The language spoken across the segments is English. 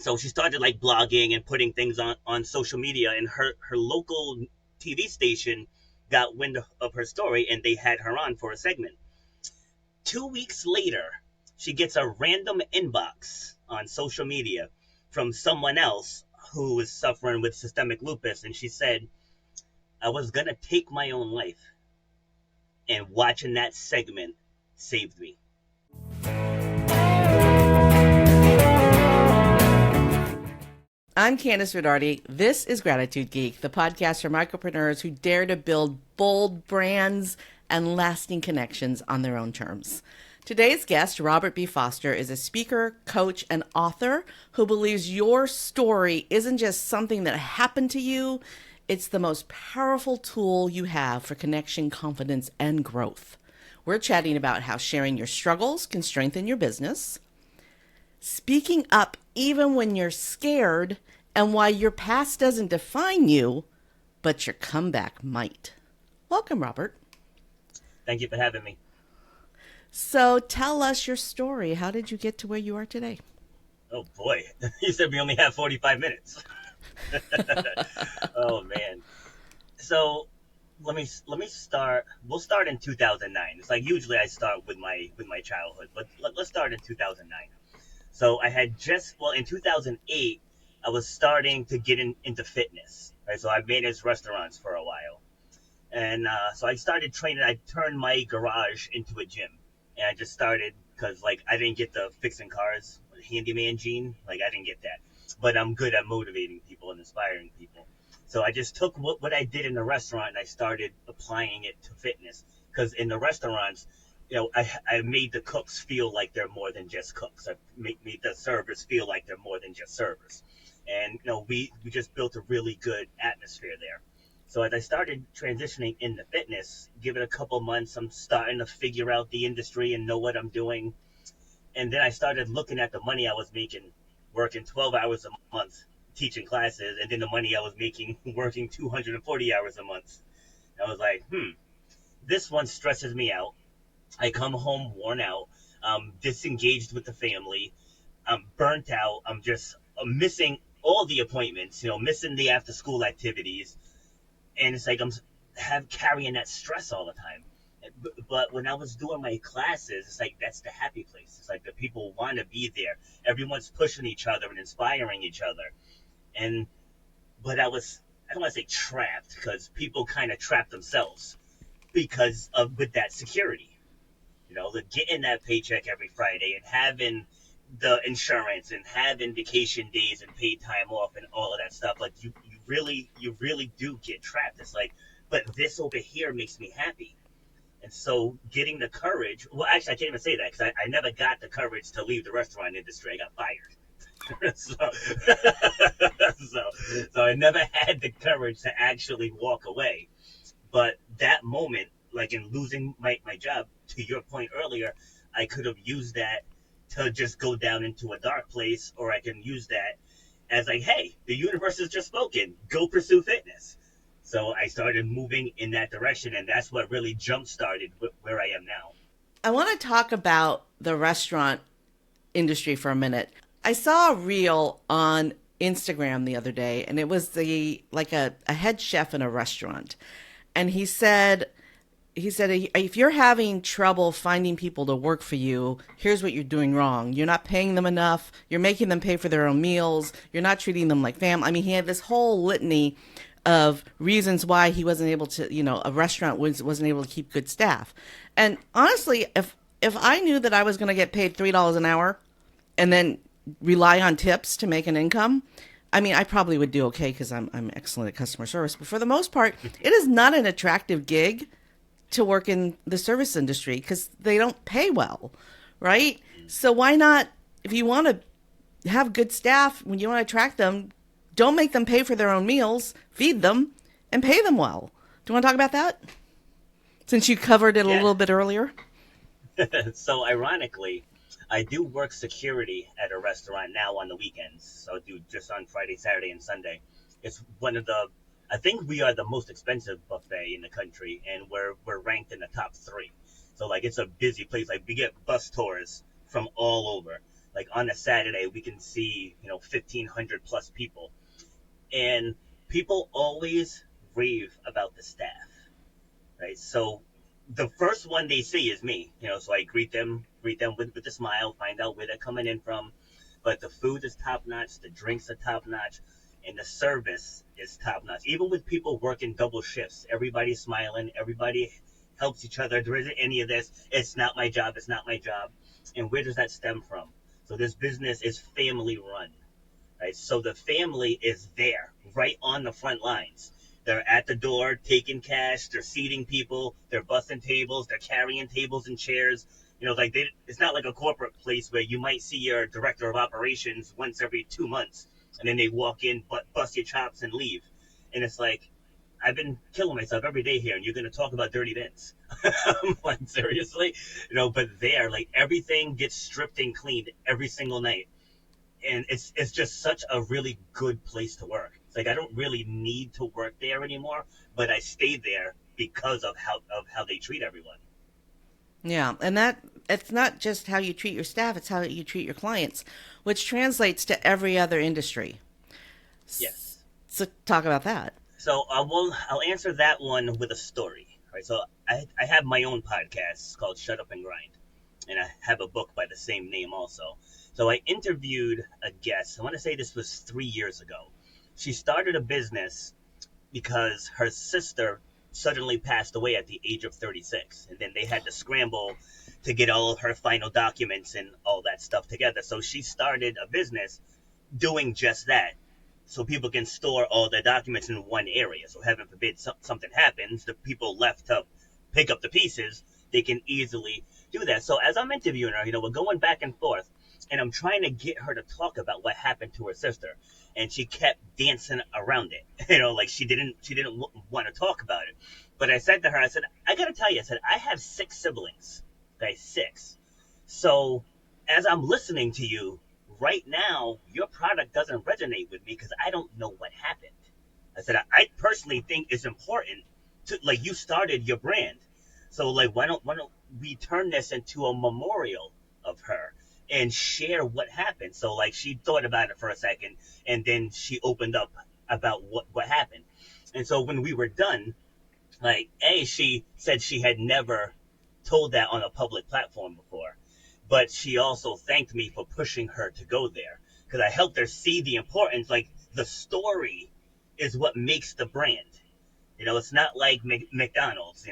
So she started like blogging and putting things on social media, and her local TV station got wind of her story, and they had her on for a segment. 2 weeks later, she gets a random inbox on social media from someone else who was suffering with systemic lupus, and she said, I was gonna take my own life, and watching that segment saved me. I'm Kandas Rodarte. This is Gratitude Geek, the podcast for micropreneurs who dare to build bold brands and lasting connections on their own terms. Today's guest, Robert B. Foster, is a speaker, coach, and author who believes your story isn't just something that happened to you, it's the most powerful tool you have for connection, confidence, and growth. We're chatting about how sharing your struggles can strengthen your business, speaking up even when you're scared, and why your past doesn't define you, but your comeback might. Welcome, Robert. Thank you for having me. So tell us your story. How did you get to where you are today? Oh boy, you said we only have 45 minutes. Oh man. So let me start. We'll start in 2009. It's like usually I start with my childhood, but let's start in 2009. So I had in 2008, I was starting to get into fitness, right? So I managed restaurants for a while. And so I started training. I turned my garage into a gym. And I just started because, like, I didn't get the fixing cars, handyman gene. Like, I didn't get that. But I'm good at motivating people and inspiring people. So I just took what I did in the restaurant and I started applying it to fitness. Because in the restaurants, I made the cooks feel like they're more than just cooks. I made the servers feel like they're more than just servers. And, we just built a really good atmosphere there. So as I started transitioning into fitness, give it a couple months, I'm starting to figure out the industry and know what I'm doing. And then I started looking at the money I was making, working 12 hours a month, teaching classes, and then the money I was making working 240 hours a month. I was like, this one stresses me out. I come home worn out, disengaged with the family, I'm burnt out, I'm missing all the appointments, missing the after school activities. And it's like I'm carrying that stress all the time. But when I was doing my classes, it's like that's the happy place. It's like the people want to be there. Everyone's pushing each other and inspiring each other. But I don't want to say trapped, because people kind of trap themselves with that security. Getting that paycheck every Friday and having the insurance and having vacation days and paid time off and all of that stuff. Like you really do get trapped. It's like, but this over here makes me happy. And so getting the courage, well, actually I can't even say that because I never got the courage to leave the restaurant industry. I got fired. so I never had the courage to actually walk away. But that moment, like in losing my job, to your point earlier, I could have used that to just go down into a dark place, or I can use that as like, hey, the universe has just spoken, go pursue fitness. So I started moving in that direction, and that's what really jump-started where I am now. I want to talk about the restaurant industry for a minute. I saw a reel on Instagram the other day, and it was a head chef in a restaurant. And he said, if you're having trouble finding people to work for you, here's what you're doing wrong. You're not paying them enough. You're making them pay for their own meals. You're not treating them like family. I mean, he had this whole litany of reasons why he wasn't able to, a restaurant wasn't able to keep good staff. And honestly, if I knew that I was going to get paid $3 an hour and then rely on tips to make an income, I mean, I probably would do okay because I'm excellent at customer service. But for the most part, it is not an attractive gig to work in the service industry because they don't pay well, right? So why not, if you want to have good staff, when you want to attract them, don't make them pay for their own meals, feed them, and pay them well. Do you want to talk about that? Since you covered it a little bit earlier. So ironically, I do work security at a restaurant now on the weekends. So I do just on Friday, Saturday, and Sunday. It's I think we are the most expensive buffet in the country, and we're ranked in the top 3. So like it's a busy place. Like we get bus tours from all over. Like on a Saturday, we can see 1,500 plus people, and people always rave about the staff, right? So the first one they see is me, so I greet them with a smile, find out where they're coming in from. But the food is top notch, the drinks are top notch, and the service is top notch. Even with people working double shifts, everybody's smiling, everybody helps each other. There isn't any of this, it's not my job, it's not my job. And where does that stem from? So this business is family run, right? So the family is there, right on the front lines. They're at the door taking cash. They're seating people. They're bussing tables. They're carrying tables and chairs. It's not like a corporate place where you might see your director of operations once every 2 months, and then they walk in, bust your chops, and leave. And it's like, I've been killing myself every day here, and you're going to talk about dirty bins. I'm like, seriously? But there, like, everything gets stripped and cleaned every single night, and it's just such a really good place to work. It's like I don't really need to work there anymore, but I stay there because of how they treat everyone. Yeah, and that it's not just how you treat your staff, it's how you treat your clients, which translates to every other industry. Yes. So talk about that. So I'll answer that one with a story. Right. So I have my own podcast. It's called Shut Up and Grind, and I have a book by the same name also. So I interviewed a guest. I want to say this was 3 years ago. She started a business because her sister suddenly passed away at the age of 36. And then they had to scramble to get all of her final documents and all that stuff together. So she started a business doing just that. So people can store all their documents in one area. So heaven forbid something happens, the people left to pick up the pieces, they can easily do that. So as I'm interviewing her, we're going back and forth, and I'm trying to get her to talk about what happened to her sister, and she kept dancing around it. Like she didn't want to talk about it. But I said to her, I said, I gotta tell you, I said, I have 6 siblings. Okay, 6. So as I'm listening to you right now, your product doesn't resonate with me because I don't know what happened. I said, I personally think it's important to, like, you started your brand. So like why don't we turn this into a memorial of her and share what happened? So like she thought about it for a second, and then she opened up about what happened. And so when we were done, like, she said she had never told that on a public platform before, but she also thanked me for pushing her to go there because I helped her see the importance. Like, the story is what makes the brand. It's not like McDonald's.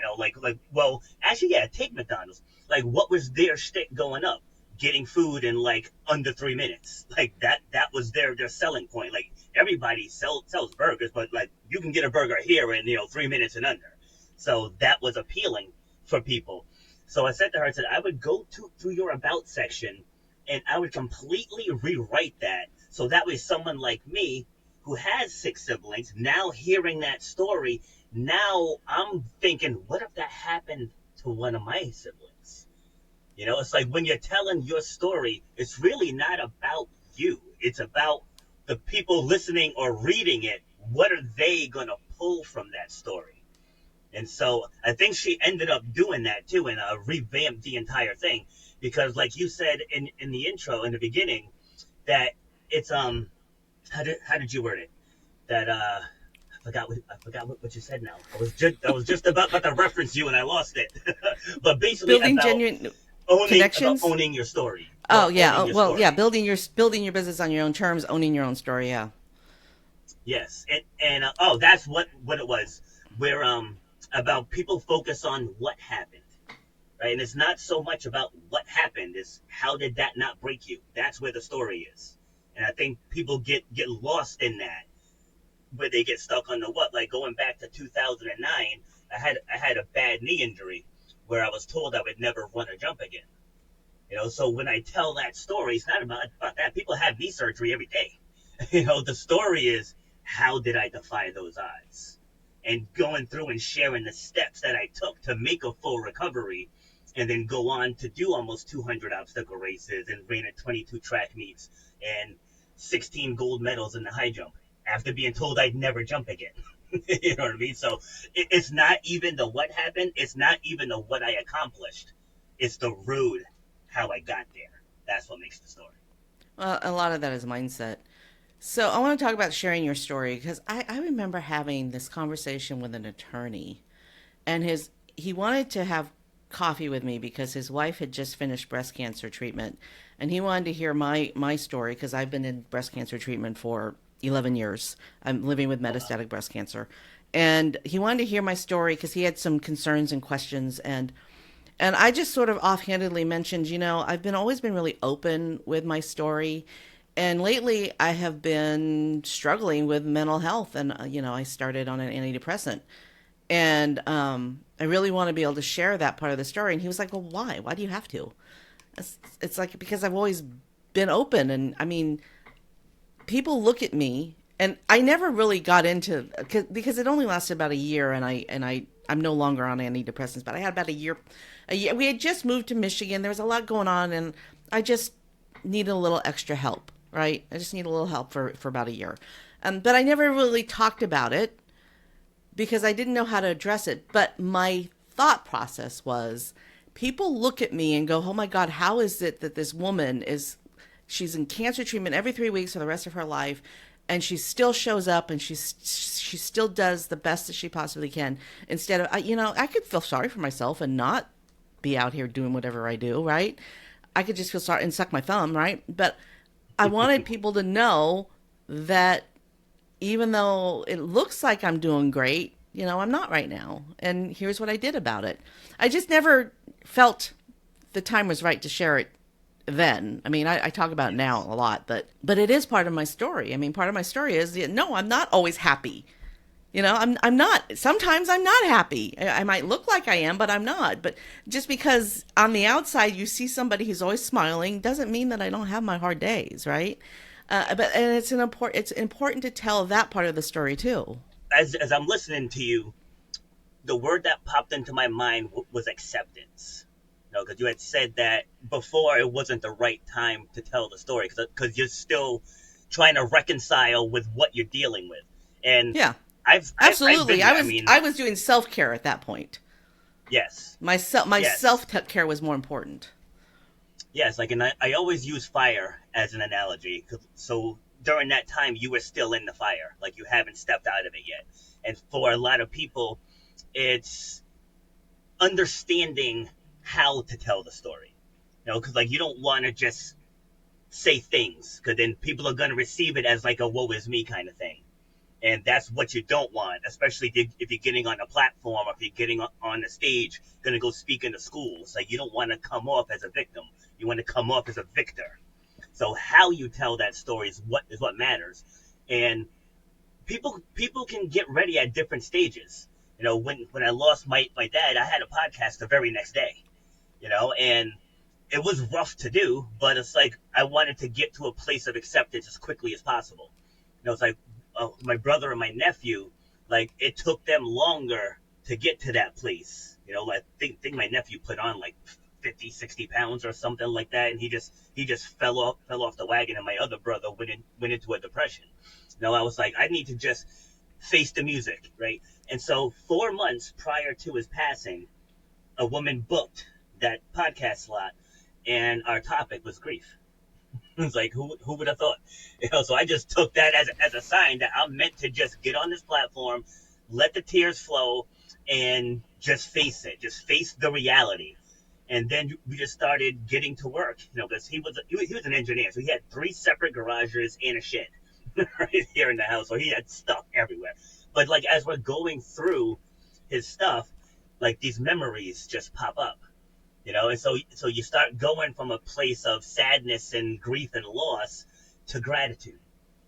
Well, actually, yeah, take McDonald's. Like, what was their shtick going up? Getting food in like under 3 minutes. Like that was their selling point. Like, everybody sells burgers, but like you can get a burger here in 3 minutes and under. So that was appealing for people. So I said to her, I said, I would go through your about section, and I would completely rewrite that. So that way someone like me who has 6 siblings, now hearing that story, now I'm thinking, what if that happened to one of my siblings? It's like when you're telling your story, it's really not about you. It's about the people listening or reading it. What are they going to pull from that story? And so I think she ended up doing that too, and revamped the entire thing. Because like you said in the intro, in the beginning, that it's, how did you word it? That, I forgot what you said now. I was just about to reference you, and I lost it. But basically Building about genuine connections. owning your story. Oh Well, yeah. owning your Well, yeah. story. Building your business on your own terms, owning your own story. Yeah. Yes, and oh, that's what it was. Where about people focus on what happened, right? And it's not so much about what happened; is how did that not break you? That's where the story is. And I think people get lost in that, where they get stuck on the what. Like going back to 2009, I had a bad knee injury where I was told I would never run or jump again. So when I tell that story, it's not about that. People have knee surgery every day. The story is, how did I defy those odds? And going through and sharing the steps that I took to make a full recovery, and then go on to do almost 200 obstacle races and ran at 22 track meets and 16 gold medals in the high jump after being told I'd never jump again. You know what I mean? So it's not even the what happened. It's not even the what I accomplished. It's the road, how I got there. That's what makes the story. Well, a lot of that is mindset. So I want to talk about sharing your story because I remember having this conversation with an attorney, and he wanted to have coffee with me because his wife had just finished breast cancer treatment, and he wanted to hear my story because I've been in breast cancer treatment for 11 years. I'm living with Oh wow. metastatic breast cancer, and he wanted to hear my story because he had some concerns and questions. And I just sort of offhandedly mentioned, I've been always been really open with my story. And lately I have been struggling with mental health. And, I started on an antidepressant. And I really want to be able to share that part of the story. And he was like, well, why? Why do you have to? It's like, because I've always been open. And I mean, people look at me, and I never really got into, because it only lasted about a year, and I'm no longer on antidepressants, but I had about a year. We had just moved to Michigan. There was a lot going on, and I just needed a little extra help, right? I just need a little help for about a year. But I never really talked about it because I didn't know how to address it. But my thought process was, people look at me and go, oh my God, how is it that this woman she's in cancer treatment every 3 weeks for the rest of her life, and she still shows up, and she still does the best that she possibly can, instead of, I could feel sorry for myself and not be out here doing whatever I do, right? I could just feel sorry and suck my thumb, right? But I wanted people to know that even though it looks like I'm doing great, I'm not right now. And here's what I did about it. I just never felt the time was right to share it then. I mean, I talk about it now Yes. a lot, but it is part of my story. I mean, part of my story is, no, I'm not always happy. I'm not. Sometimes I'm not happy. I might look like I am, but I'm not. But just because on the outside you see somebody who's always smiling doesn't mean that I don't have my hard days, right? But and it's important to tell that part of the story too. As I'm listening to you, the word that popped into my mind was acceptance. Because you had said that before it wasn't the right time to tell the story because you're still trying to reconcile with what you're dealing with, and Yeah, I've absolutely. been I there. I was mean, I was doing self care at that point. yes, My yes, self care was more important. yes. Like, and I always use fire as an analogy. So during that time, you were still in the fire, like you haven't stepped out of it yet. And for a lot of people, it's understanding how to tell the story. Because like you don't want to just say things because then people are going to receive it as like a woe is me kind of thing. And that's what you don't want, especially if you're getting on a platform or if you're getting on the stage, going to go speak in the schools. Like you don't want to come off as a victim. You want to come off as a victor. So how you tell that story is what matters. And people can get ready at different stages. When I lost my dad, I had a podcast the very next day. And it was rough to do, but it's like I wanted to get to a place of acceptance as quickly as possible. It's like my brother and my nephew, like it took them longer to get to that place. Like think my nephew put on like 50, 60 pounds or something like that, and he just fell off the wagon, and my other brother went into a depression. I was like, I need to just face the music, right? And so 4 months prior to his passing, a woman booked that podcast slot, and our topic was grief. It's like who would have thought? So I just took that as a sign that I'm meant to just get on this platform, let the tears flow, and just face it, just face the reality. And then we just started getting to work, because he was an engineer, so he had 3 separate garages and a shed right here in the house, so he had stuff everywhere. But like as we're going through his stuff, like these memories just pop up. And so you start going from a place of sadness and grief and loss to gratitude.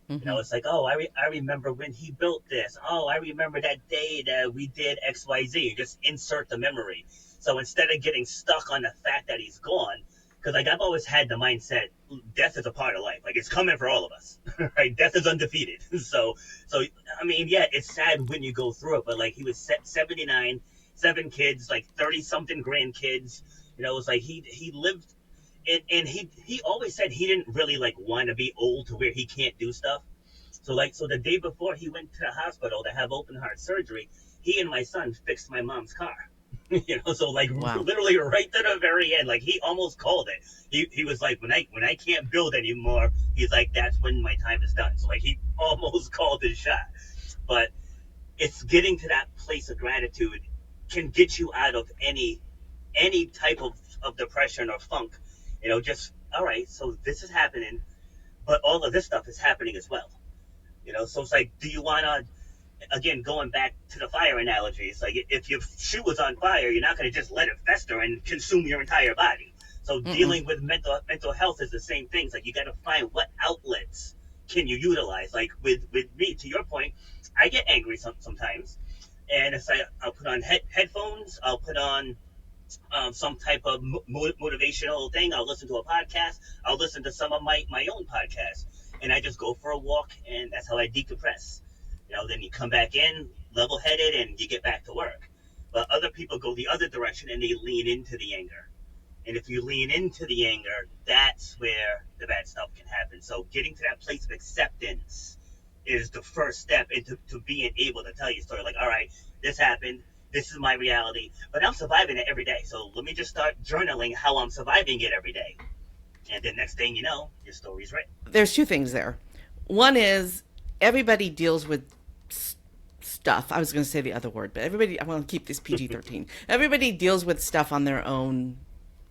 Hmm. It's like, oh, I remember when he built this. Oh, I remember that day that we did XYZ. Just insert the memory. So instead of getting stuck on the fact that he's gone, because like I've always had the mindset, death is a part of life. Like it's coming for all of us, right? Death is undefeated. So I mean, yeah, it's sad when you go through it, but like he was 79, 7 kids, like 30 something grandkids. It's like he lived, and he always said he didn't really like want to be old to where he can't do stuff. So the day before he went to the hospital to have open heart surgery, he and my son fixed my mom's car. So like Wow. literally right to the very end, like he almost called it. He was like, when I can't build anymore, he's like, that's when my time is done. So like he almost called his shot. But it's getting to that place of gratitude can get you out of any type of depression or funk. Just all right, so this is happening, but all of this stuff is happening as well. So it's like, do you want to, again, going back to the fire analogy, it's like if your shoe was on fire, you're not going to just let it fester and consume your entire body. So Mm-mm. dealing with mental health is the same thing. It's like you got to find what outlets can you utilize. Like with me, to your point, I get angry sometimes, and it's like I'll put on headphones, I'll put on some type of motivational thing. I'll listen to a podcast. I'll listen to some of my own podcasts, and I just go for a walk, and that's how I decompress. Then you come back in level headed, and you get back to work. But other people go the other direction, and they lean into the anger. And if you lean into the anger, that's where the bad stuff can happen. So getting to that place of acceptance is the first step into to being able to tell your story. Like, all right, this happened. This is my reality, but I'm surviving it every day. So let me just start journaling how I'm surviving it every day. And then next thing you know, your story's written. There's two things there. One is everybody deals with stuff. I was going to say the other word, but everybody, I want to keep this PG-13. Everybody deals with stuff on their own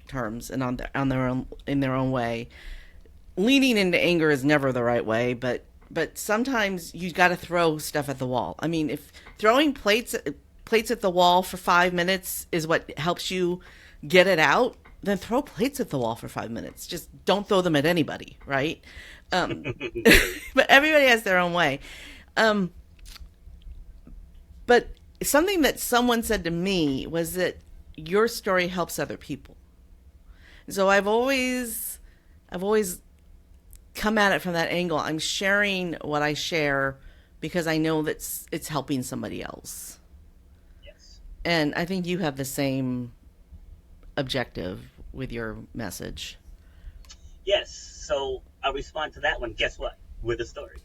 terms and on their own in their own way. Leaning into anger is never the right way, but sometimes you got to throw stuff at the wall. I mean, if throwing plates at the wall for 5 minutes is what helps you get it out, then throw plates at the wall for 5 minutes. Just don't throw them at anybody, right? Um, but everybody has their own way. Um, but something that someone said to me was that your story helps other people. So I've always come at it from that angle. I'm sharing what I share because I know that it's helping somebody else. Yes. And I think you have the same objective with your message. Yes. So I'll respond to that one. Guess what? With a story.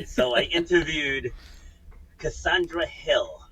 So I interviewed Cassandra Hill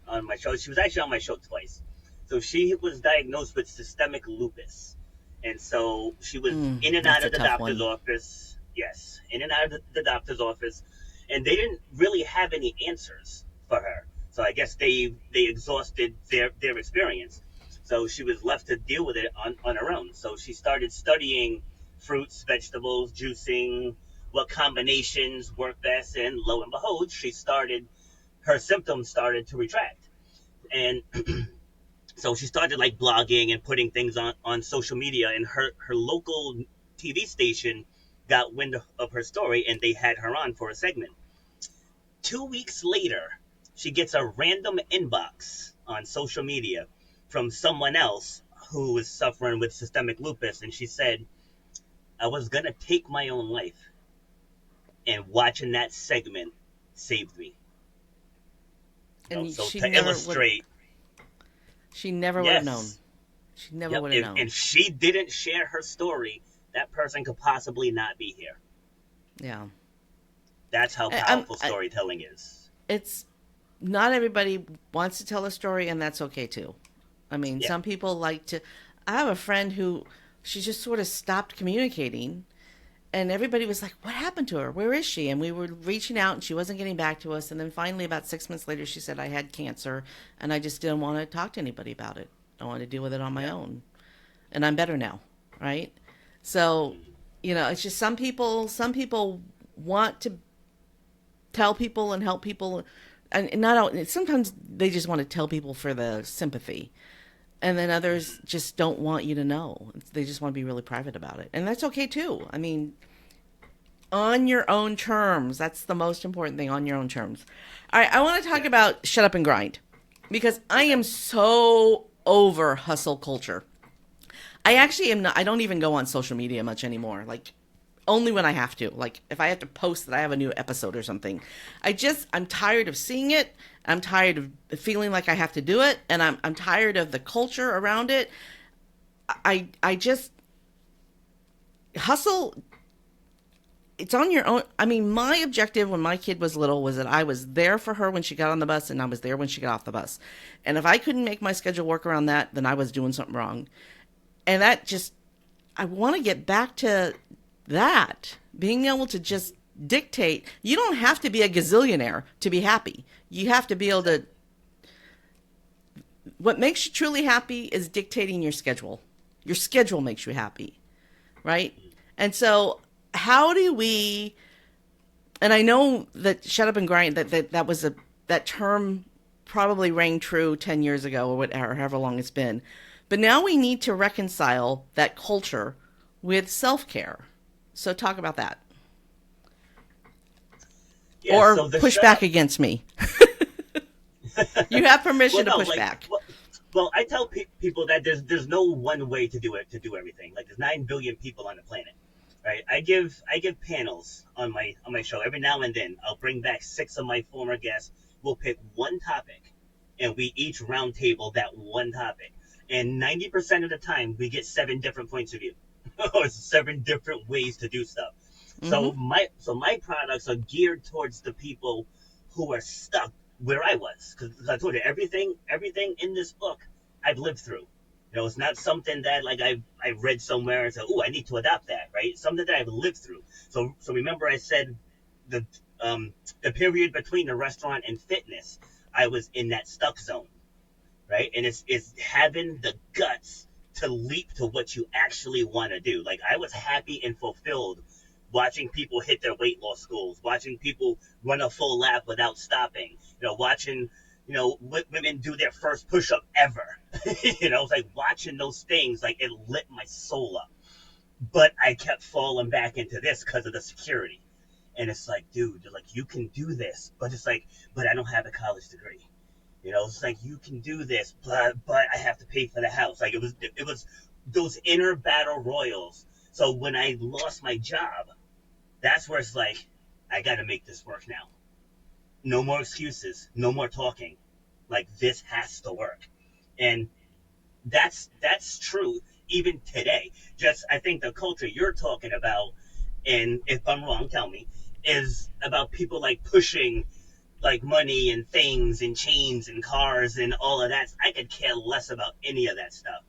on my show. She was actually on my show twice. So she was diagnosed with systemic lupus. And so she was in and out That's a of the tough doctor's one. office. Yes, in and out of the doctor's office. And they didn't really have any answers for her. So I guess they exhausted their experience. So she was left to deal with it on her own. So she started studying fruits, vegetables, juicing, what combinations work best. And lo and behold, her symptoms started to retract. And so she started like blogging and putting things on social media, and her local TV station got wind of her story, and they had her on for a segment. 2 weeks later, she gets a random inbox on social media from someone else who was suffering with systemic lupus, and she said, I was gonna take my own life, and watching that segment saved me. And So to illustrate, she never would have known. yes. She never Yep. would have If known. she didn't share her story, that person could possibly not be here. Yeah. That's how I, I'm, powerful I, storytelling is. it's not everybody wants to tell a story, and that's okay too. I mean, Yeah. some people like to. I have a friend who she just sort of stopped communicating, and everybody was like, "What happened to her? Where is she?" And we were reaching out, and she wasn't getting back to us. And then finally, about 6 months later, she said, "I had cancer, and I just didn't want to talk to anybody about it. I wanted to deal with it on my Yeah. own, and I'm better now." Right? So, Mhm. it's just some people. Some people want to tell people and help people, and not sometimes they just want to tell people for the sympathy, and then others just don't want you to know. They just want to be really private about it, and that's okay too. I mean, on your own terms, that's the most important thing. On your own terms. All right, I want to talk Yeah. about shut up and grind, because I Okay. am so over hustle culture. I actually am not. I don't even go on social media much anymore. Like, only when I have to. Like, if I have to post that I have a new episode or something. I'm tired of seeing it. I'm tired of feeling like I have to do it, and I'm tired of the culture around it. I just hustle it's on your own. I mean, my objective when my kid was little was that I was there for her when she got on the bus and I was there when she got off the bus. And if I couldn't make my schedule work around that, then I was doing something wrong. And that just, I want to get back to that, being able to just dictate. You don't have to be a gazillionaire to be happy. You have to be able to, what makes you truly happy is dictating your schedule. Your schedule makes you happy, right? And so how do we, and I know that shut up and grind, that was that term probably rang true 10 years ago or whatever, however long it's been. But now we need to reconcile that culture with self-care. So talk about that. Yeah. Or So the push shut back up. against me. You have permission Well, to no, push like, back. well, I tell people that there's no one way to do it to do everything. Like there's 9 billion people on the planet, right? I give panels on my show every now and then. I'll bring back 6 of my former guests. We'll pick one topic, and we each round table that one topic. And 90% of the time, we get 7 different points of view, or 7 different ways to do stuff. Mm-hmm. So my products are geared towards the people who are stuck where I was, because I told you everything in this book I've lived through. It's not something that like I read somewhere and said, "Oh, I need to adopt that." Right? Something that I've lived through. So remember, I said the the period between the restaurant and fitness, I was in that stuck zone, right? And it's having the guts to leap to what you actually want to do. Like I was happy and fulfilled watching people hit their weight loss goals, watching people run a full lap without stopping, watching women do their first push up ever. It's like watching those things, like it lit my soul up. But I kept falling back into this because of the security. And it's like, dude, like you can do this, but it's like, but I don't have a college degree. It's like you can do this, but I have to pay for the house. Like it was those inner battle royals. So when I lost my job, that's where it's like, I got to make this work now. No more excuses, no more talking. Like this has to work, and that's true even today. Just I think the culture you're talking about, and if I'm wrong, tell me, is about people like pushing like money and things and chains and cars and all of that. I could care less about any of that stuff.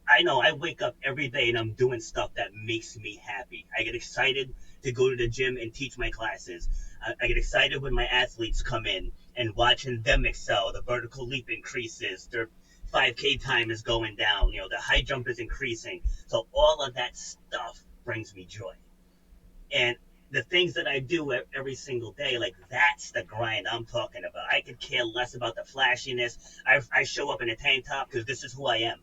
I know I wake up every day and I'm doing stuff that makes me happy. I get excited to go to the gym and teach my classes. I get excited when my athletes come in and watching them excel. The vertical leap increases. Their 5K time is going down. The high jump is increasing. So all of that stuff brings me joy. And the things that I do every single day, like that's the grind I'm talking about. I could care less about the flashiness. I show up in a tank top because this is who I am.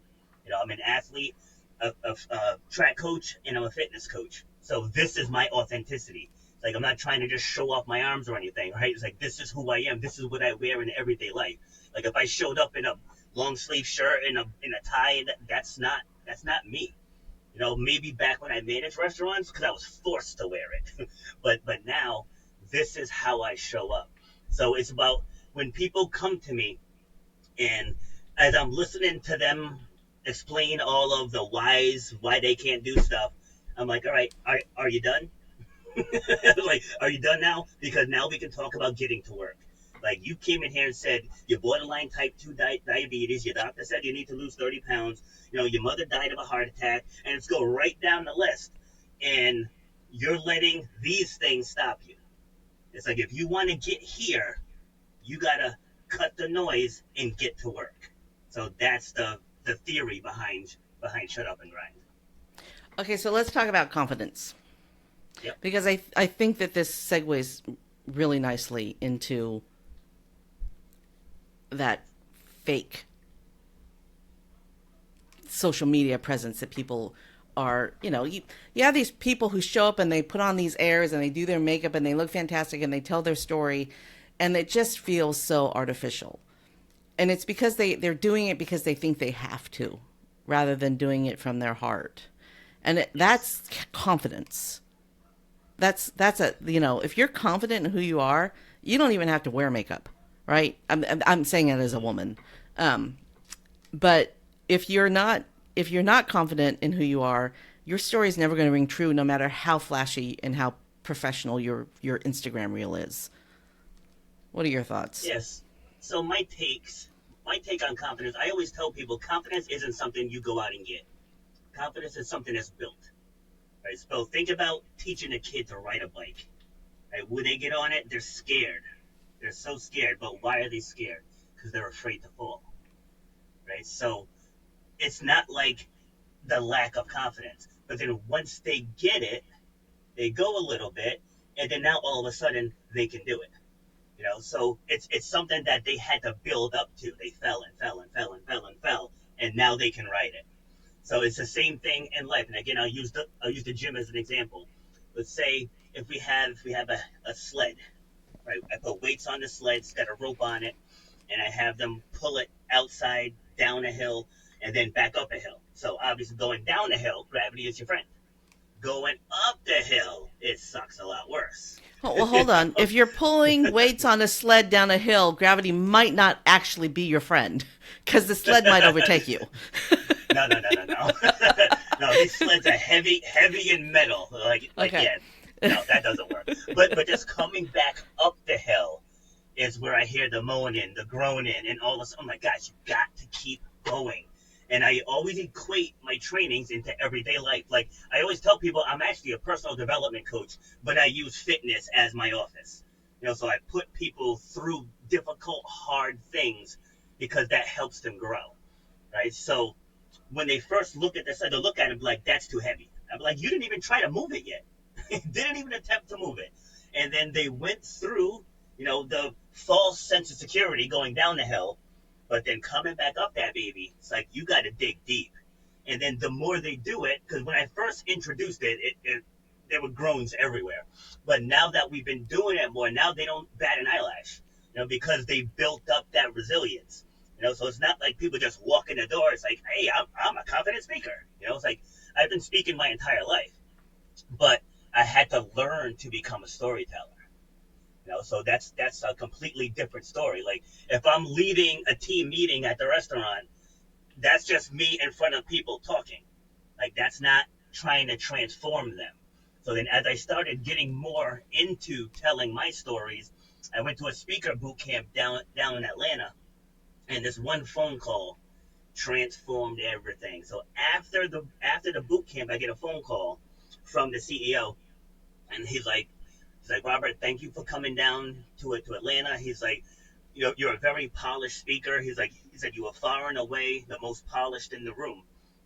I'm an athlete, a track coach, and I'm a fitness coach. So this is my authenticity. Like I'm not trying to just show off my arms or anything, right? It's like this is who I am. This is what I wear in everyday life. Like if I showed up in a long sleeve shirt and a tie, that's not me. Maybe back when I managed restaurants because I was forced to wear it. but now this is how I show up. So it's about when people come to me and as I'm listening to them explain all of the whys, why they can't do stuff, I'm like, all right, are you done? Like, are you done now? Because now we can talk about getting to work. Like, you came in here and said you're borderline type 2 diabetes. Your doctor said you need to lose 30 pounds. Your mother died of a heart attack. And it's go right down the list. And you're letting these things stop you. It's like, if you want to get here, you got to cut the noise and get to work. So that's the theory behind Shut Up and Grind. Okay, so let's talk about confidence. Yep. Because I think that this segues really nicely into that fake social media presence that people are, you have these people who show up and they put on these airs and they do their makeup and they look fantastic and they tell their story and it just feels so artificial. And it's because they're doing it because they think they have to rather than doing it from their heart. And that's confidence. That's if you're confident in who you are, you don't even have to wear makeup, right? I'm saying it as a woman. But if you're not confident in who you are, your story is never going to ring true, no matter how flashy and how professional your Instagram reel is. What are your thoughts? Yes. So my take on confidence, I always tell people confidence isn't something you go out and get. Confidence is something that's built. Right? So think about teaching a kid to ride a bike. Right? When they get on it, they're scared. They're so scared. But why are they scared? Because they're afraid to fall. Right? So it's not like the lack of confidence. But then once they get it, they go a little bit, and then now all of a sudden they can do it. So it's something that they had to build up to. They fell and fell and fell and fell and fell, and now they can ride it. So it's the same thing in life. And again, I'll use the gym as an example. Let's say if we have a sled, right? I put weights on the sled, it's got a rope on it, and I have them pull it outside, down a hill, and then back up a hill. So obviously going down a hill, gravity is your friend. Going up the hill, it sucks a lot worse. Oh, well, hold on. If you're pulling weights on a sled down a hill, gravity might not actually be your friend because the sled might overtake you. No, no, no, no, no. No, these sleds are heavy in metal. Like Okay. yeah, no, that doesn't work. But just coming back up the hill is where I hear the moaning, the groaning, and all this. Oh my gosh, you got to keep going. And I always equate my trainings into everyday life. Like I always tell people, I'm actually a personal development coach, but I use fitness as my office. So I put people through difficult, hard things because that helps them grow, right? So when they first look at this, they look at it and be like, that's too heavy. I'm like, you didn't even try to move it yet. Didn't even attempt to move it. And then they went through, the false sense of security going down the hill, but then coming back up that baby, it's like, you got to dig deep. And then the more they do it, because when I first introduced it, there were groans everywhere. But now that we've been doing it more, now they don't bat an eyelash, because they built up that resilience. So it's not like people just walk in the door. It's like, hey, I'm a confident speaker. It's like I've been speaking my entire life, but I had to learn to become a storyteller. So that's a completely different story. Like if I'm leading a team meeting at the restaurant, that's just me in front of people talking. Like that's not trying to transform them. So then as I started getting more into telling my stories, I went to a speaker boot camp down in Atlanta, and this one phone call transformed everything. So after the boot camp, I get a phone call from the CEO, and he's like, Robert, thank you for coming down to Atlanta. He's like, you're a very polished speaker. He said you were far and away the most polished in the room.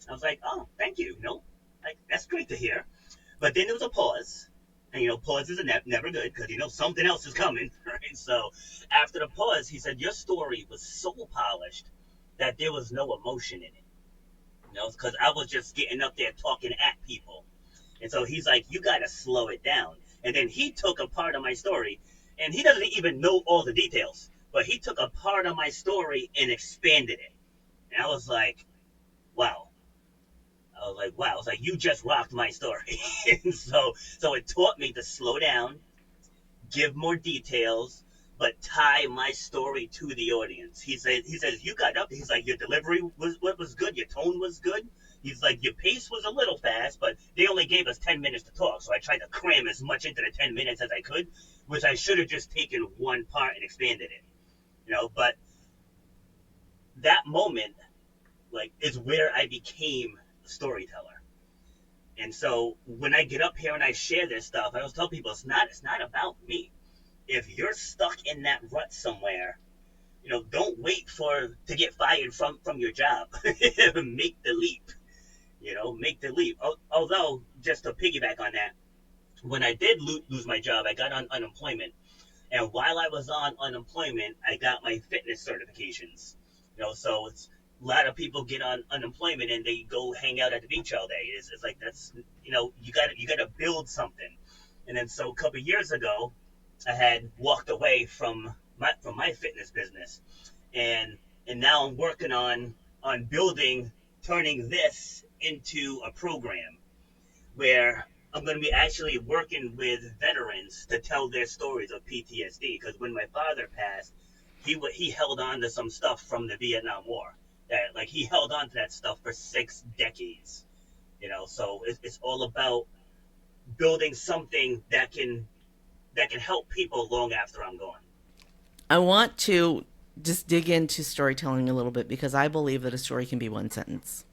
I was like, oh, thank you. Like that's great to hear. But then there was a pause. And pauses are never good because something else is coming, right? So after the pause, he said your story was so polished that there was no emotion in it, because I was just getting up there talking at people. And so he's like, you got to slow it down. And then he took a part of my story, and he doesn't even know all the details, but he took a part of my story and expanded it. And I was like, wow. I was like, you just rocked my story. And so it taught me to slow down, give more details, but tie my story to the audience. He says you got up. He's like, your delivery was good, your tone was good. He's like, your pace was a little fast, but they only gave us 10 minutes to talk, so I tried to cram as much into the 10 minutes as I could, which I should have just taken one part and expanded it. But that moment, like, is where I became a storyteller. And so when I get up here and I share this stuff, I always tell people it's not about me. If you're stuck in that rut somewhere, don't wait to get fired from your job. Make the leap. Make the leap. Although, just to piggyback on that, when I did lose my job, I got on unemployment. And while I was on unemployment, I got my fitness certifications. So it's a lot of people get on unemployment and they go hang out at the beach all day. It's like that's you got to build something. And then so a couple of years ago, I had walked away from my fitness business, and now I'm working on building, turning this into a program where I'm going to be actually working with veterans to tell their stories of PTSD. Because when my father passed, he held on to some stuff from the Vietnam War. That like he held on to that stuff for 6 decades. So it's all about building something that can help people long after I'm gone. I want to just dig into storytelling a little bit because I believe that a story can be one sentence.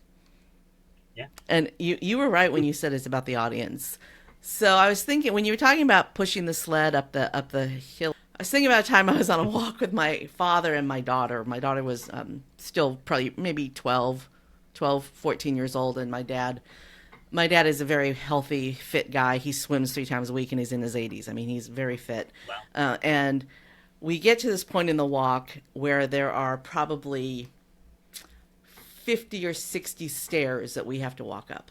Yeah. And you were right when you said it's about the audience. So I was thinking when you were talking about pushing the sled up the hill. I was thinking about a time I was on a walk with my father and my daughter. My daughter was still probably maybe 14 years old, and my dad is a very healthy, fit guy. He swims 3 times a week and he's in his 80s. I mean, he's very fit. Wow. And we get to this point in the walk where there are probably 50 or 60 stairs that we have to walk up.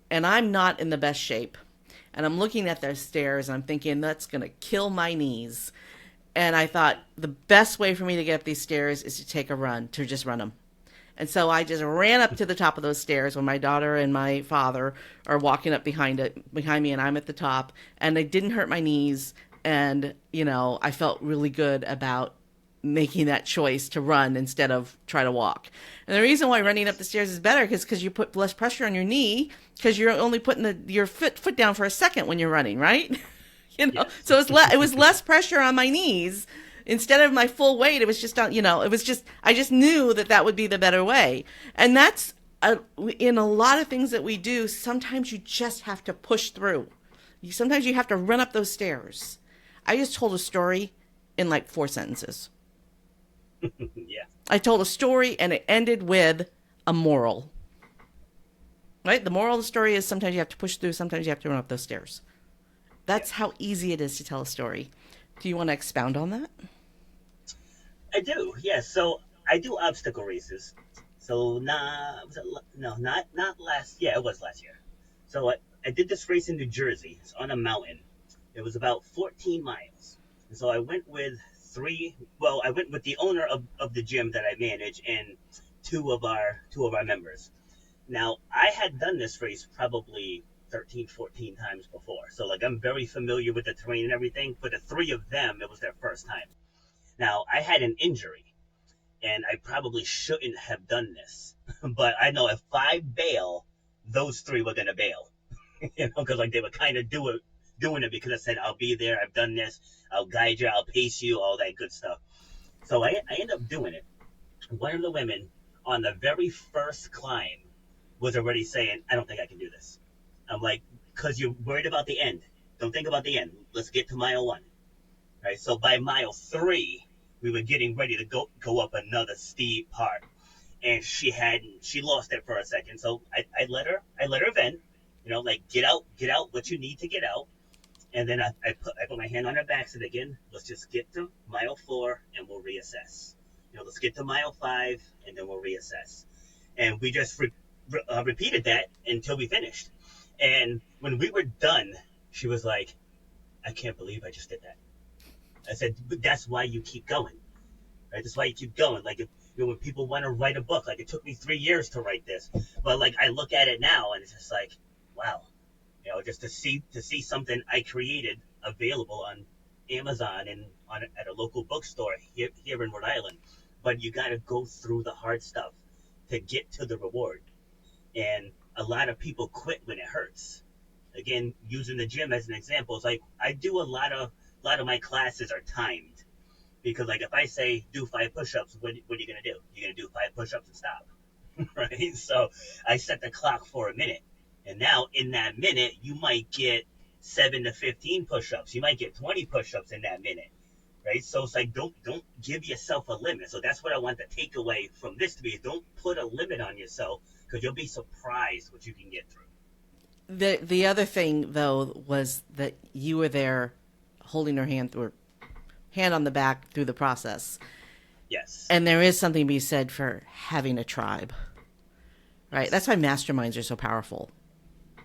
And I'm not in the best shape. And I'm looking at those stairs and I'm thinking, that's going to kill my knees. And I thought the best way for me to get up these stairs is to take a run, to just run them. And so I just ran up to the top of those stairs when my daughter and my father are walking up behind me, and I'm at the top. And it didn't hurt my knees, and I felt really good about making that choice to run instead of try to walk. And the reason why running up the stairs is better is because you put less pressure on your knee because you're only putting your foot down for a second when you're running, right? Yes. So it was less pressure on my knees instead of my full weight. It was just on, it was just, I just knew that would be the better way. And that's in a lot of things that we do. Sometimes you just have to push through. Sometimes you have to run up those stairs. I just told a story in like 4 sentences. Yeah. I told a story and it ended with a moral. Right? The moral of the story is sometimes you have to push through, sometimes you have to run up those stairs. That's Yeah. how easy it is to tell a story. Do you want to expound on that? I do. Yeah. So I do obstacle races. So no, not last. Yeah, it was last year. So I did this race in New Jersey. It's on a mountain. It was about 14 miles. And so I went with I went with the owner of the gym that I manage and two of our members. Now, I had done this race probably 13, 14 times before. So like I'm very familiar with the terrain and everything. For the three of them, it was their first time. Now, I had an injury and I probably shouldn't have done this. But I know if I bail, those three were gonna bail. Because like they were kind of doing it because I said I'll be there. I've done this. I'll guide you. I'll pace you. All that good stuff. So I ended up doing it. One of the women on the very first climb was already saying, "I don't think I can do this." I'm like, "Cause you're worried about the end. Don't think about the end. Let's get to mile one." Right. So by mile three, we were getting ready to go up another steep part, and she lost it for a second. So I let her vent. Like get out what you need to get out. And then I put my hand on her back, said again, let's just get to mile four and we'll reassess. Let's get to mile five and then we'll reassess. And we just repeated that until we finished. And when we were done, she was like, I can't believe I just did that. I said, but that's why you keep going, right? That's why you keep going. Like, if, when people want to write a book, like it took me 3 years to write this, but like I look at it now and it's just like, wow, just to see something I created available on Amazon and at a local bookstore here in Rhode Island. But you got to go through the hard stuff to get to the reward. And a lot of people quit when it hurts. Again, using the gym as an example, it's like I do a lot of my classes are timed because like if I say do 5 push-ups, what are you gonna do? You're gonna do 5 push-ups and stop, right? So I set the clock for a minute. And now in that minute, you might get 7 to 15 push-ups. You might get 20 push-ups in that minute, right? So it's like don't give yourself a limit. So that's what I want the takeaway from this to be. Don't put a limit on yourself because you'll be surprised what you can get through. The other thing though was that you were there holding her hand on the back through the process. Yes, And there is something to be said for having a tribe. Right? That's yes, why masterminds are so powerful.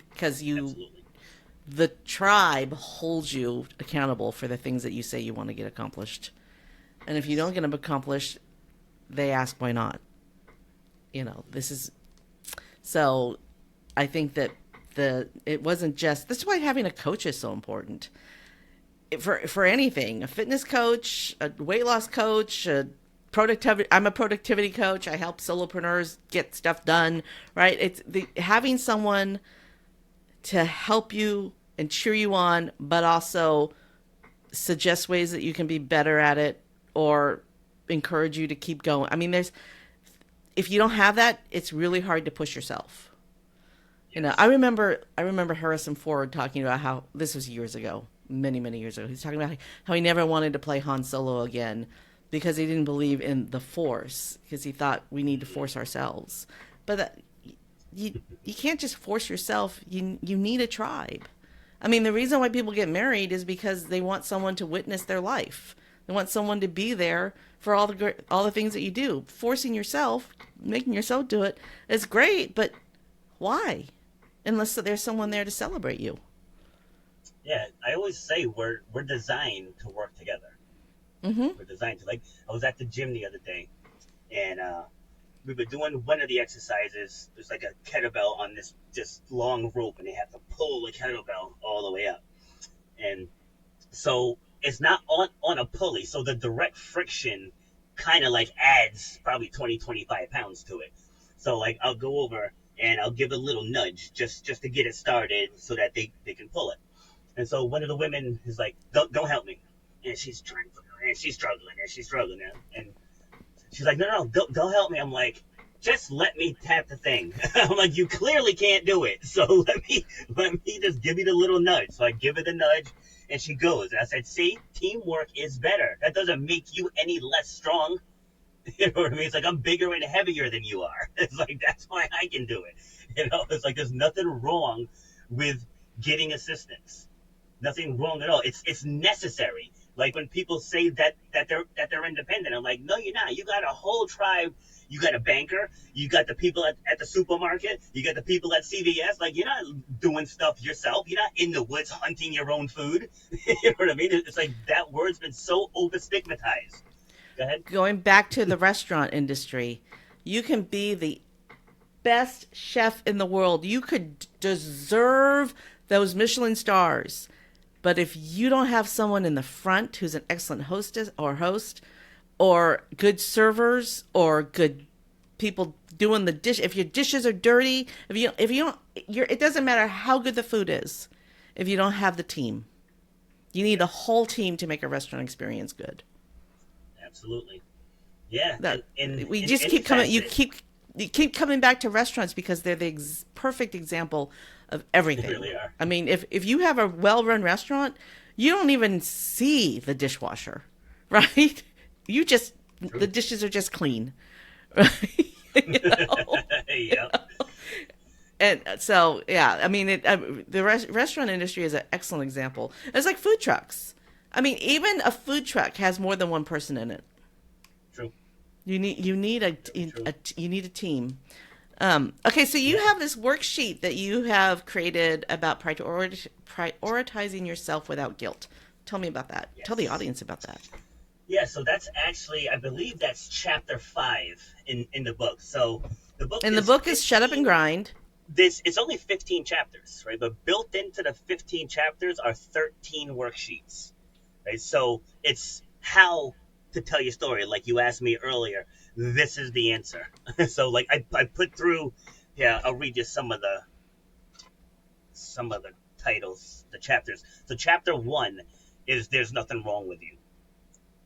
Because absolutely. the tribe holds you accountable for the things that you say you want to get accomplished. And if you don't Yes, get them accomplished, they ask why not. This is so I think that it wasn't just that's why having a coach is so important. For anything, a fitness coach, a weight loss coach, a productivity I'm a productivity coach. I help solopreneurs get stuff done, right? It's having someone to help you and cheer you on, but also suggest ways that you can be better at it or encourage you to keep going. I mean, if you don't have that, it's really hard to push yourself. You know, Yes. I remember Harrison Ford talking about how this was years ago, many years ago. He's talking about how he never wanted to play Han Solo again because he didn't believe in the Force because he thought we need to force ourselves. But you can't just force yourself. You need a tribe. I mean, the reason why people get married is because they want someone to witness their life. They want someone to be there for all the things that you do. Forcing yourself, making yourself do it is great, but why? Unless there's someone there to celebrate you. Yeah, I always say we're designed to work together. Mm-hmm. We're designed to, like, I was at the gym the other day, and we were doing one of the exercises. There's like a kettlebell on this long rope, and they have to pull the kettlebell all the way up. And so it's not on a pulley, so the direct friction kind of like adds probably 20-25 pounds to it. So like I'll go over and I'll give it a little nudge just to get it started so that they can pull it. And so one of the women is like, don't help me. And she's trying, and she's struggling, and she's like, no, don't help me. I'm like, just let me tap the thing. I'm like, you clearly can't do it, so let me just give you the little nudge. So I give her the nudge, and she goes. And I said, see, teamwork is better. That doesn't make you any less strong. You know what I mean? It's like I'm bigger and heavier than you are. It's like that's why I can do it. You know, it's like there's nothing wrong with getting assistance. Nothing wrong at all. It's necessary. Like when people say that they're independent, I'm like, no, you're not. You got a whole tribe. You got a banker. You got the people at the supermarket. You got the people at CVS. Like you're not doing stuff yourself. You're not in the woods hunting your own food. You know what I mean? It's like that word's been so over stigmatized. Go ahead. Going back to the restaurant industry, you can be the best chef in the world. You could deserve those Michelin stars. But if you don't have someone in the front who's an excellent hostess or host, or good servers, or good people doing the dish, if your dishes are dirty, if you don't, it doesn't matter how good the food is, if you don't have the team. You need a Yes, whole team to make a restaurant experience good. absolutely. Yeah, That we in just any keep coming. facet, You keep coming back to restaurants because they're the perfect example of they everything. really are. I mean, if you have a well-run restaurant, you don't even see the dishwasher, right? You just the True. dishes are just clean, right? you know? Yeah. And so, yeah, I mean, the restaurant industry is an excellent example. It's like food trucks. I mean, even a food truck has more than one person in it. True. Very true. You need a team. Okay, so you Yeah. have this worksheet that you have created about prioritizing yourself without guilt. Tell me about that. Tell the Yes. audience about that. Yeah. So that's actually, I believe that's chapter 5 in the book. So the book And the is book is Shut Up and 15. Grind. This it's only 15 chapters, right? But built into the 15 chapters are 13 worksheets, right? So it's how to tell your story. Like you asked me earlier, this is the answer. So like I put through, yeah, I'll read you some of the titles, the chapters. So chapter 1 is there's nothing wrong with you.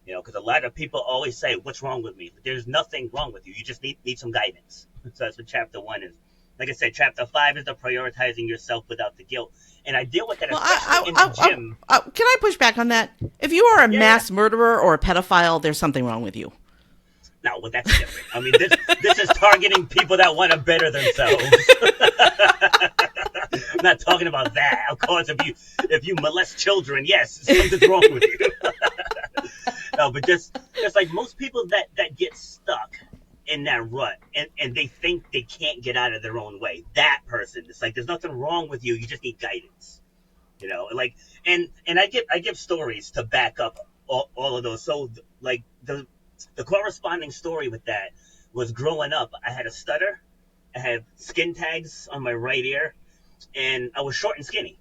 You know, because a lot of people always say, "What's wrong with me?" There's nothing wrong with you. You just need some guidance. So that's what chapter 1 is. Like I said, chapter 5 is the prioritizing yourself without the guilt, and I deal with that Well, especially in the gym. can I push back on that? If you are a Yeah, yeah. mass murderer or a pedophile, there's something wrong with you. No, well, that's different. I mean, this is targeting people that want to better themselves. I'm not talking about that. Of course, if you molest children, yes, something's wrong with you. No, but just like most people that get stuck in that rut and they think they can't get out of their own way. That person, it's like there's nothing wrong with you. You just need guidance. You know, like and I give stories to back up all of those. So like the corresponding story with that was growing up. I had a stutter. I had skin tags on my right ear, and I was short and skinny.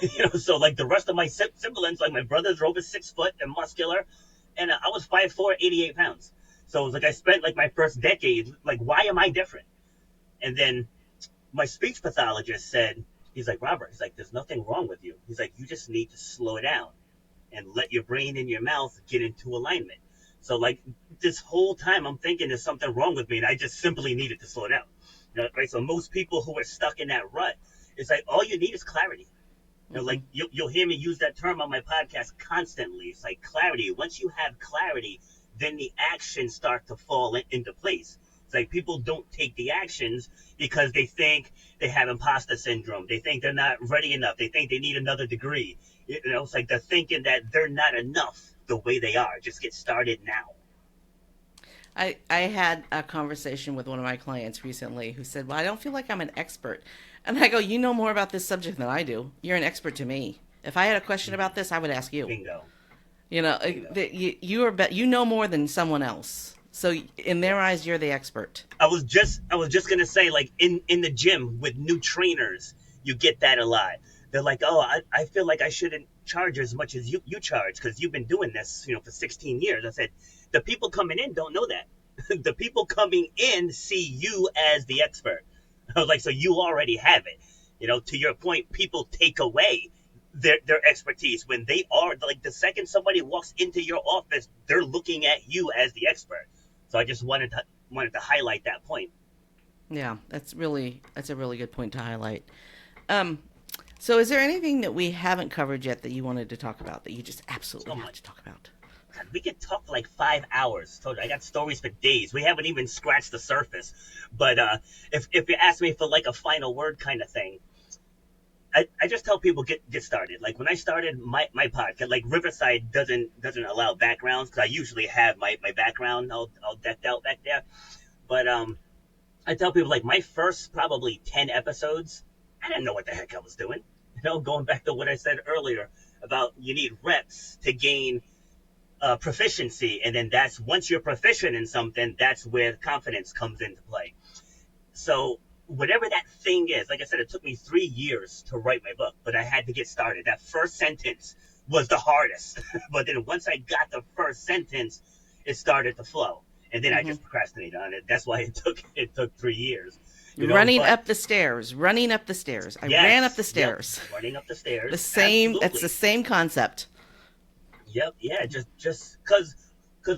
You know, so like the rest of my siblings, like my brothers, were over 6 foot and muscular, and I was 5'4", 88 pounds. So it was like I spent like my first decade like, why am I different? And then my speech pathologist said, He's like, Robert, he's like, there's nothing wrong with you. He's like, you just need to slow down and let your brain and your mouth get into alignment. So like this whole time I'm thinking there's something wrong with me and I just simply needed to slow down. Right? So most people who are stuck in that rut, it's like all you need is clarity. Mm-hmm. Like you'll hear me use that term on my podcast constantly. It's like clarity. Once you have clarity, then the actions start to fall into place. It's like people don't take the actions because they think they have imposter syndrome. They think they're not ready enough. They think they need another degree. It's like they're thinking that they're not enough the way they are. Just get started now. I had a conversation with one of my clients recently who said, well, I don't feel like I'm an expert. And I go, you know more about this subject than I do. You're an expert to me. If I had a question about this, I would ask you. Bingo. You know, Bingo. you know more than someone else. So in their eyes, you're the expert. I was just gonna say, like in the gym with new trainers, you get that a lot. They're like, oh, I feel like I shouldn't charge as much as you charge because you've been doing this, for 16 years. I said, the people coming in don't know that. The people coming in see you as the expert. I was like, so you already have it. To your point, people take away their expertise when they are like the second somebody walks into your office, they're looking at you as the expert. So I just wanted to highlight that point. Yeah, that's a really good point to highlight. Um, so is there anything that we haven't covered yet that you wanted to talk about that you just absolutely So have much. to talk about? God, we could talk for like 5 hours. Told you, I got stories for days. We haven't even scratched the surface. But if you ask me for like a final word kind of thing, I just tell people get started. Like when I started my podcast, like Riverside doesn't allow backgrounds because I usually have my background all decked out back there. But I tell people like my first probably 10 episodes, I didn't know what the heck I was doing. Going back to what I said earlier about you need reps to gain proficiency, and then that's once you're proficient in something, that's where confidence comes into play. So whatever that thing is, like I said, it took me 3 years to write my book, but I had to get started. That first sentence was the hardest, but then once I got the first sentence, it started to flow, and then I Hmm. just procrastinated on it. That's why it took 3 years, Running But up the stairs, running up the stairs. I ran up the yes, yep, stairs. running up the The stairs, same. That's the absolutely. same concept. Yep, yeah, just because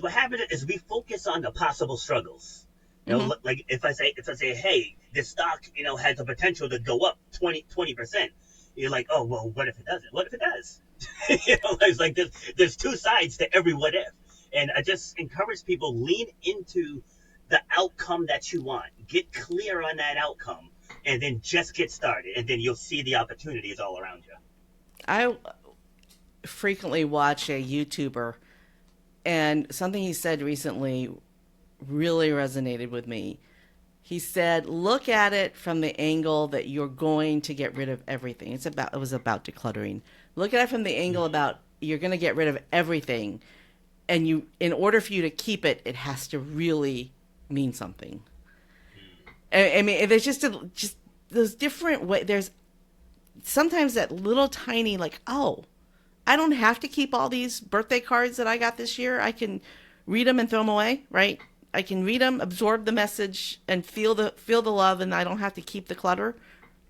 what happens is we focus on the possible struggles. Hmm. Like if I say, hey, this stock, has the potential to go up 20%. You're like, oh well, what if it doesn't? What if it does? It's like there's two sides to every what if, and I just encourage people lean into the outcome that you want, get clear on that outcome, and then just get started, and then you'll see the opportunities all around you. I frequently watch a YouTuber, and something he said recently really resonated with me. He said, "Look at it from the angle that you're going to get rid of everything." It was about decluttering. Look at it from the angle Mm-hmm. about you're going to get rid of everything, and in order for you to keep it, it has to really mean something. I mean, there's just those different way. There's sometimes that little tiny like, oh, I don't have to keep all these birthday cards that I got this year. I can read them and throw them away, right? I can read them, absorb the message, and feel the love, and I don't have to keep the clutter.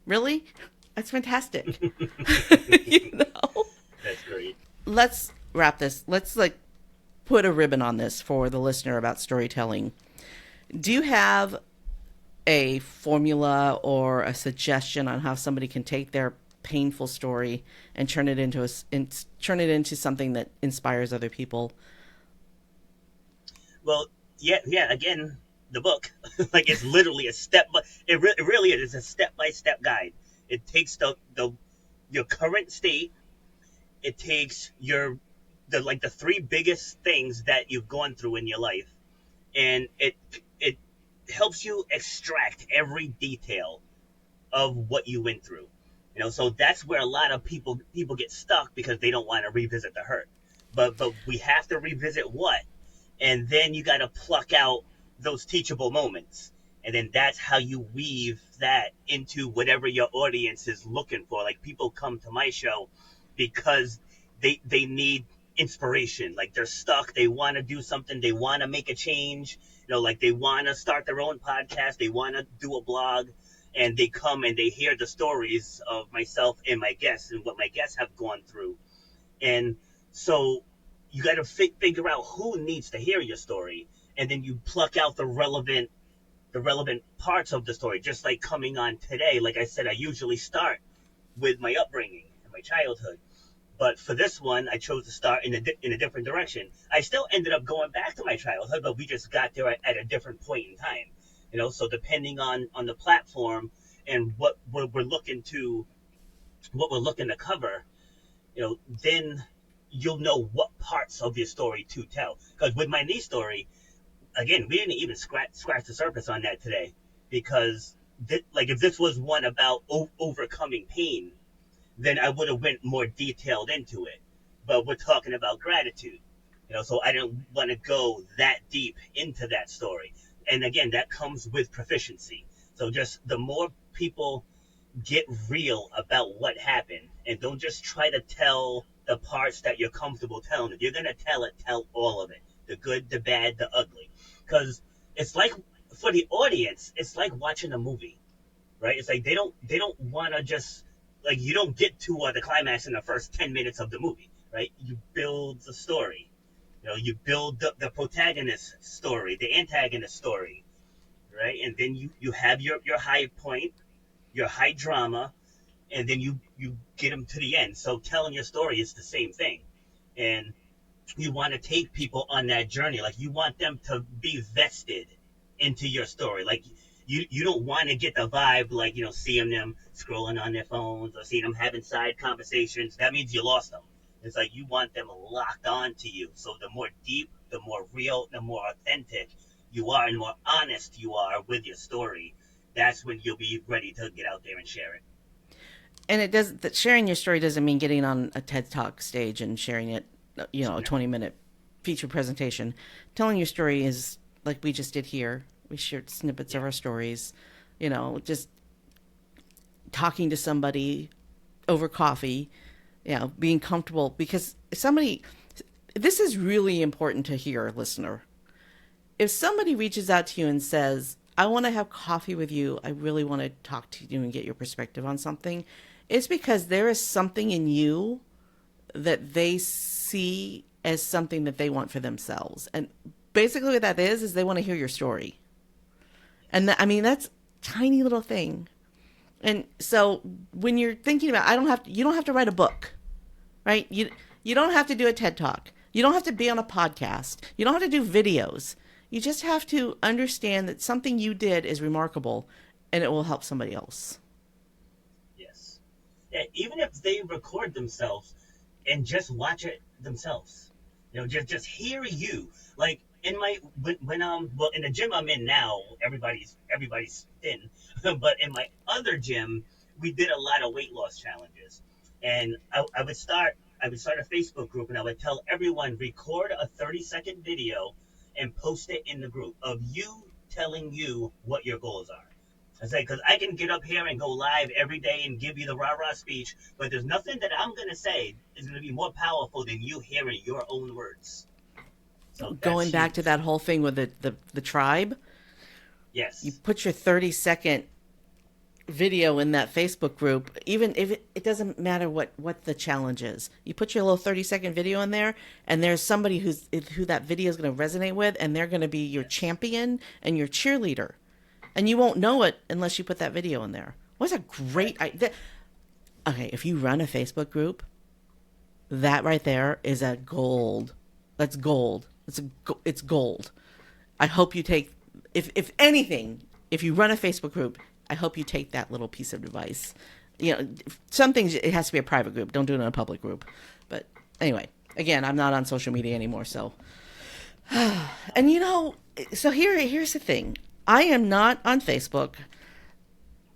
Really, that's fantastic. you know. That's great. Let's wrap this. Let's like put a ribbon on this for the listener about storytelling. Do you have a formula or a suggestion on how somebody can take their painful story and turn it into something that inspires other people? Well, yeah, yeah. Again, the book, like it's literally a step. It really is a step by step guide. It takes the your current state. It takes the three biggest things that you've gone through in your life, and it helps you extract every detail of what you went through. So that's where a lot of people get stuck because they don't want to revisit the hurt. But we have to revisit what, and then you got to pluck out those teachable moments, and then that's how you weave that into whatever your audience is looking for. Like people come to my show because they need inspiration. Like they're stuck, they want to do something, they want to make a change. Like they want to start their own podcast, they want to do a blog, and they come and they hear the stories of myself and my guests and what my guests have gone through. And so you got to figure out who needs to hear your story, and then you pluck out the relevant parts of the story. Just like coming on today, like I said, I usually start with my upbringing and my childhood. But for this one, I chose to start in a different direction. I still ended up going back to my childhood, but we just got there at a different point in time. So depending on the platform and what we're looking to cover, then you'll know what parts of your story to tell. Because with my niece story, again, we didn't even scratch the surface on that today, because like if this was one about overcoming pain, then I would have went more detailed into it. But we're talking about gratitude, so I didn't want to go that deep into that story. And again, that comes with proficiency. So just the more people get real about what happened, and don't just try to tell the parts that you're comfortable telling. If you're gonna tell it, tell all of it, the good, the bad, the ugly. Because it's like, for the audience, it's like watching a movie, right? It's like they don't want to just, like, you don't get to the climax in the first 10 minutes of the movie, right? You build the story. You build the protagonist story, the antagonist story, right? And then you have your high point, your high drama, and then you get them to the end. So telling your story is the same thing. And you want to take people on that journey. Like, you want them to be vested into your story. Like, you don't want to get the vibe, like, seeing them scrolling on their phones or seeing them having side conversations. That means you lost them. It's like you want them locked on to you. So the more deep, the more real, the more authentic you are, and the more honest you are with your story, that's when you'll be ready to get out there and share it. And it does that sharing your story doesn't mean getting on a TED Talk stage and sharing it, a No. 20-minute feature presentation. Telling your story is like we just did here. We shared snippets of Yeah. our stories, just talking to somebody over coffee, being comfortable, because this is really important to hear, listener. If somebody reaches out to you and says, I want to have coffee with you, I really want to talk to you and get your perspective on something, it's because there is something in you that they see as something that they want for themselves. And basically what that is they want to hear your story. And Yes. that's a tiny little thing. And so when you're thinking about, you don't have to write a book, right? You don't have to do a TED Talk. You don't have to be on a podcast. You don't have to do videos. You just have to understand that something you did is remarkable and it will help somebody else. Yes. Yeah, even if they record themselves and just watch it themselves, just hear you. Like, in the gym I'm in now, everybody's thin, but in my other gym, we did a lot of weight loss challenges, and I would start a Facebook group, and I would tell everyone, record a 30-second video and post it in the group of you telling you what your goals are. I say, because I can get up here and go live every day and give you the rah rah speech, but there's nothing that I'm going to say is going to be more powerful than you hearing your own words. So that's Going back to huge. that whole thing with the tribe, you Yes. put your 30-second video in that Facebook group, even if it doesn't matter what the challenge is. You put your little 30-second video in there, and there's somebody who that video is going to resonate with, and they're going to be your Yes. champion and your cheerleader. And you won't know it unless you put that video in there. What's a Right. great idea? Okay, if you run a Facebook group, that right there is a gold. That's gold. It's gold. I hope you take, if anything, if you run a Facebook group, I hope you take that little piece of advice. Some things it has to be a private group. Don't do it in a public group. But anyway, again, I'm not on social media anymore, so. And so here's the thing. I am not on Facebook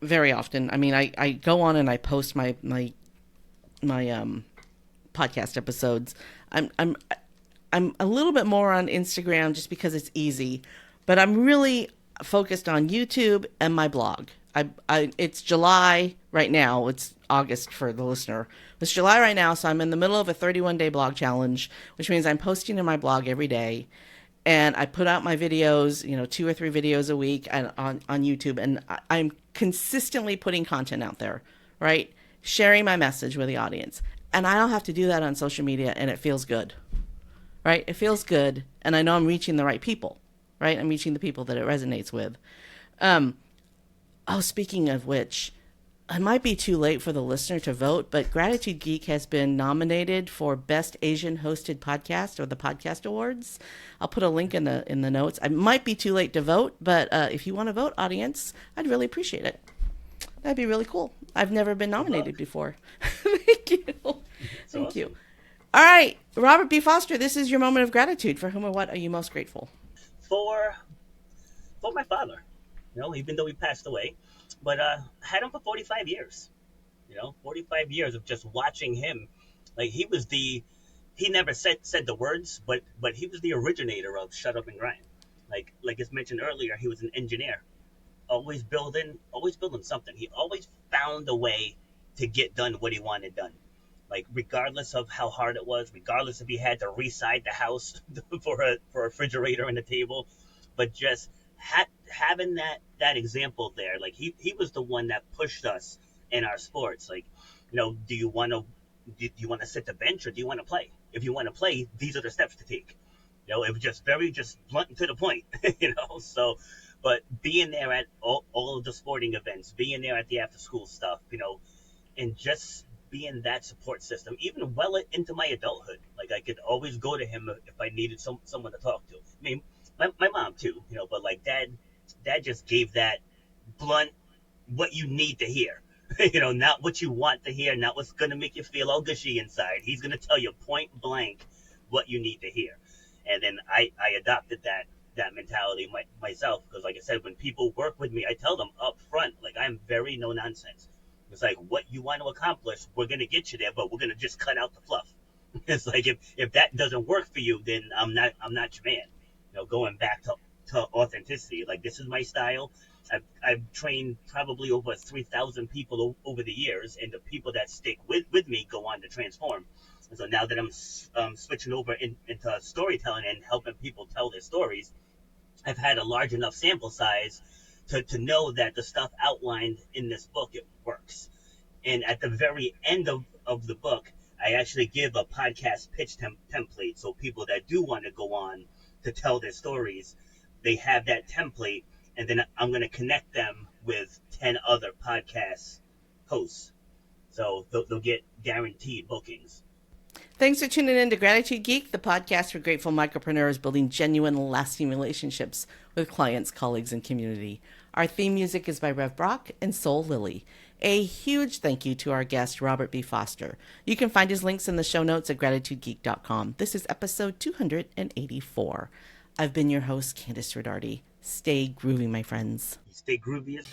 very often. I mean, I go on and I post my podcast episodes. I'm a little bit more on Instagram just because it's easy, but I'm really focused on YouTube and my blog. It's July right now. It's August for the listener. It's July right now, so I'm in the middle of a 31-day blog challenge, which means I'm posting in my blog every day. and I put out my videos, 2 or 3 videos a week on YouTube, and I'm consistently putting content out there, right? Sharing my message with the audience. And I don't have to do that on social media, and it feels good, right? It feels good, and I know I'm reaching the right people, right? I'm reaching the people that it resonates with. Speaking of which, it might be too late for the listener to vote, but Gratitude Geek has been nominated for Best Asian Hosted Podcast or the Podcast Awards. I'll put a link in the notes. I might be too late to vote, but if you want to vote, audience, I'd really appreciate it. That'd be really cool. I've never been nominated before. Thank you. Thank awesome. you. All right, Robert B. Foster, this is your moment of gratitude. For whom or what are you most grateful? For my father, even though he passed away, but had him for 45 years. 45 years of just watching him. Like he never said the words, but he was the originator of Shut Up and Grind. Like as mentioned earlier, he was an engineer, always building something. He always found a way to get done what he wanted done. Like regardless of how hard it was, regardless if he had to reside the house for a refrigerator and a table, but just having that example there. Like he was the one that pushed us in our sports. Like, do you want to sit the bench or do you want to play? If you want to play, these are the steps to take. It was just very just blunt and to the point. So, but being there at all of the sporting events, being there at the after school stuff, and just being that support system, even well into my adulthood. Like I could always go to him if I needed someone to talk to. I mean, my mom too, but like dad just gave that blunt what you need to hear. Not what you want to hear, not what's gonna make you feel all gushy inside. He's gonna tell you point blank what you need to hear. And then I adopted that mentality myself, because like I said, when people work with me, I tell them up front, like I'm very no nonsense. It's like what you want to accomplish, we're gonna get you there, but we're gonna just cut out the fluff. It's like if that doesn't work for you, then I'm not your man. Going back to authenticity, like this is my style. I've trained probably over 3,000 people over the years, and the people that stick with me go on to transform. And so now that I'm switching over into storytelling and helping people tell their stories, I've had a large enough sample size to know that the stuff outlined in this book, it works. And at the very end of the book, I actually give a podcast pitch template. So people that do want to go on to tell their stories, they have that template. And then I'm going to connect them with 10 other podcast hosts. So they'll get guaranteed bookings. Thanks for tuning in to Gratitude Geek, the podcast for grateful micropreneurs building genuine, lasting relationships with clients, colleagues, and community. Our theme music is by Rev Brock and Soul Lily. A huge thank you to our guest, Robert B. Foster. You can find his links in the show notes at gratitudegeek.com. This is episode 284. I've been your host, Kandas Rodarte. Stay groovy, my friends. Stay groovy.